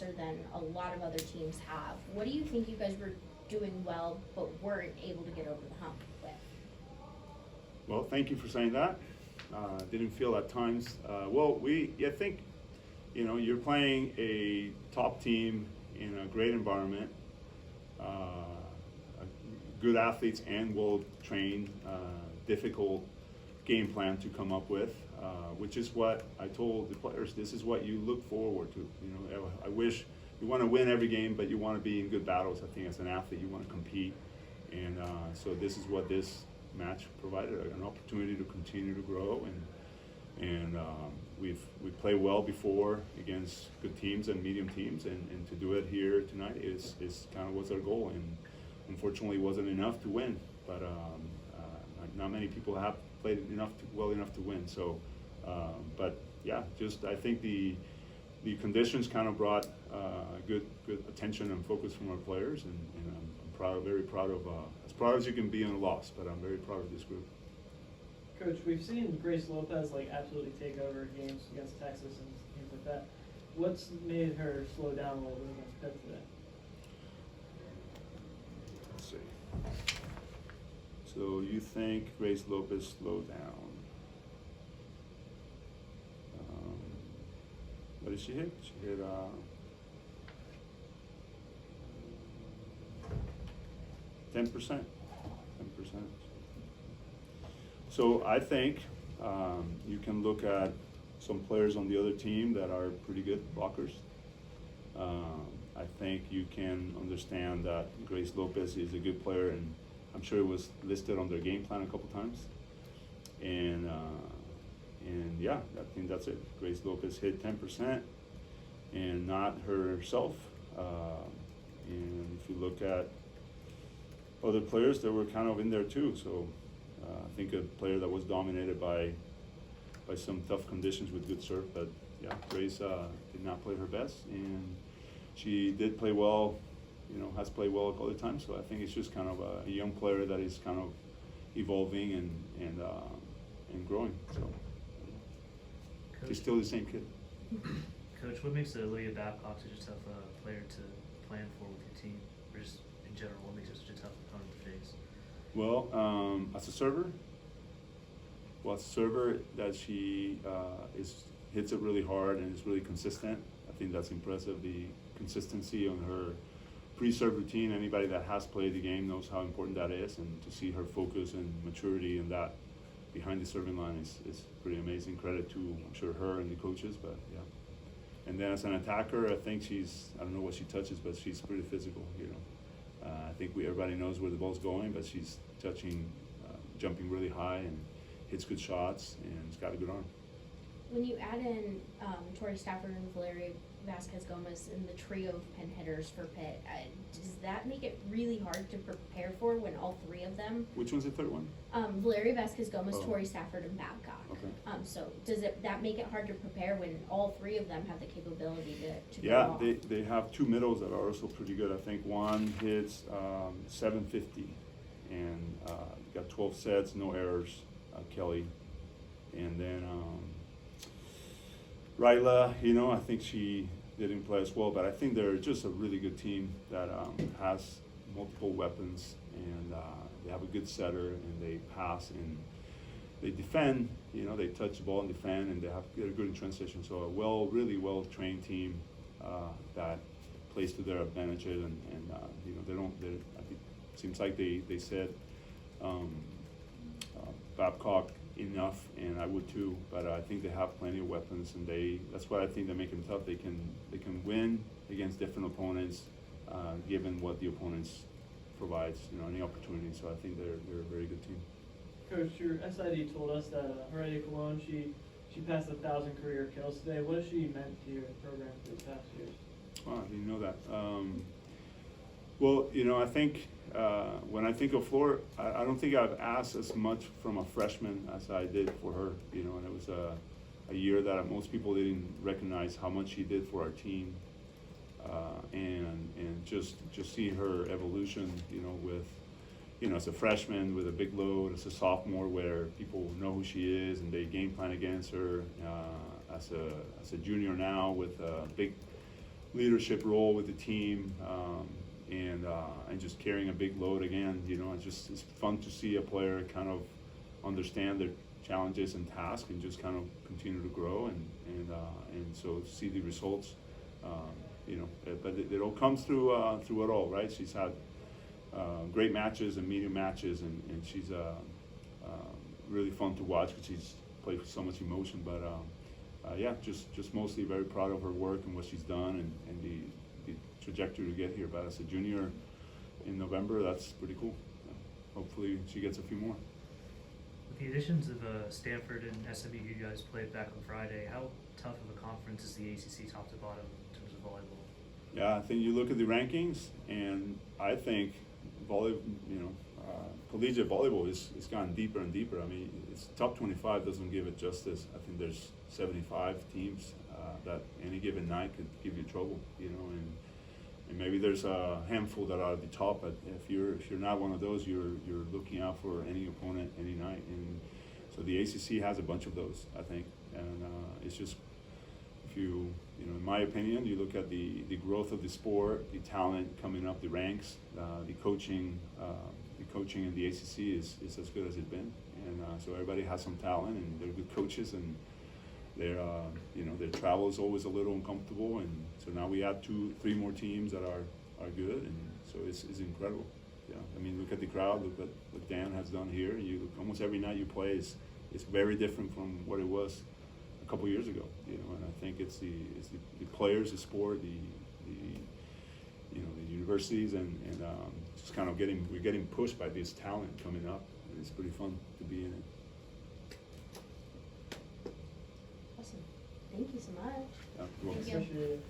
than a lot of other teams have. What do you think you guys were doing well but weren't able to get over the hump with? Well, thank you for saying that. Didn't feel at times. I think, you're playing a top team in a great environment, good athletes and well-trained, difficult game plan to come up with, which is what I told the players. This is what you look forward to. I wish you want to win every game, but you want to be in good battles. I think as an athlete, you want to compete, and so this is what this match provided, an opportunity to continue to grow, and we've played well before against good teams and medium teams, and to do it here tonight is kind of what's our goal. And unfortunately, it wasn't enough to win, but not many people have played well enough to win. So, but yeah, just I think the conditions kind of brought good attention and focus from our players, and I'm very proud of as proud as you can be in a loss, but I'm very proud of this group. Coach, we've seen Grace Lopez absolutely take over games against Texas and things like that. What's made her slow down a little bit against Pitt today? Let's see. So you think Grace Lopez slowed down? What did she hit? She hit 10%. So I think you can look at some players on the other team that are pretty good blockers. I think you can understand that Grace Lopez is a good player, and I'm sure it was listed on their game plan a couple times. And yeah, I think that's it. Grace Lopez hit 10% and not herself. And if you look at other players that were kind of in there too. So I think a player that was dominated by some tough conditions with good serve. But yeah, Grace did not play her best, and she did play well. Has played well a couple of times. So I think it's just kind of a young player that is kind of evolving and growing. So Coach, she's still the same kid. Coach, what makes Olivia Babcock such a tough player to plan for with your team, or just in general, what makes her such a tough opponent to face? Well, as a server, that she hits it really hard and is really consistent. I think that's impressive. The consistency on her pre-serve routine. Anybody that has played the game knows how important that is, and to see her focus and maturity in that behind the serving line is pretty amazing. Credit to, I'm sure, her and the coaches, but yeah. And then as an attacker, I think I don't know what she touches, but she's pretty physical, I think everybody knows where the ball's going, but she's jumping really high and hits good shots, and she's got a good arm. When you add in Tori Stafford and Valeria Vasquez-Gomez in the trio of pin hitters for Pitt, does that make it really hard to prepare for when all three of them? Which one's the third one? Valeria Vasquez-Gomez, Oh. Tori Stafford, and Babcock. Okay. So does that make it hard to prepare when all three of them have the capability to go Yeah, off? they have two middles that are also pretty good. I think one hits 750, and got 12 sets, no errors, Kelly. And then Ryla, I think she didn't play as well, but I think they're just a really good team that has multiple weapons, and they have a good setter, and they pass and they defend. They touch the ball and defend, and they're good in transition. So a really well trained team that plays to their advantages, and they don't. I think it seems like they said Babcock enough, and I would too. But I think they have plenty of weapons, and that's why I think they make them tough. They can win against different opponents, given what the opponents provides, any opportunity. So I think they're a very good team. Coach, your SID told us that Heredia Cologne, she passed 1,000 career kills today. What has she meant to your program for these past years? Wow, I didn't know that. Well, I think when I think of Flor, I don't think I've asked as much from a freshman as I did for her. And it was a year that most people didn't recognize how much she did for our team, and just see her evolution. With as a freshman with a big load, as a sophomore where people know who she is and they game plan against her. As a junior now with a big leadership role with the team, and just carrying a big load again. You know, it's fun to see a player kind of understand their challenges and tasks and just kind of continue to grow and so see the results. You know, but it all comes through it all, right? She's had great matches and medium matches, and she's really fun to watch because she's played with so much emotion. But yeah, just mostly very proud of her work and what she's done and the trajectory to get here. But as a junior in November, that's pretty cool. Hopefully she gets a few more. With the additions of Stanford and SMU, you guys played back on Friday. How tough of a conference is the ACC top to bottom in terms of volleyball? Yeah, I think you look at the rankings, and I think collegiate volleyball is gotten deeper and deeper. I mean, it's top 25 doesn't give it justice. I think there's 75 teams that any given night could give you trouble, you know, and maybe there's a handful that are at the top, but if you're not one of those, you're looking out for any opponent any night. And so the ACC has a bunch of those, I think, and it's just, if you know, in my opinion, you look at the growth of the sport, the talent coming up the ranks, the coaching in the ACC is as good as it's been, and so everybody has some talent and they're good coaches, and their travel is always a little uncomfortable, and so now we add 2-3 more teams that are good, and so it's incredible. Yeah, I mean, look at the crowd, look at what Dan has done here. You look, almost every night you play is very different from what it was a couple years ago, you know, and I think it's the players, the sport, the universities, and just kind of we're getting pushed by this talent coming up, and it's pretty fun to be in it. Awesome. Thank you so much. Yeah, you're welcome. Thank you. Appreciate it.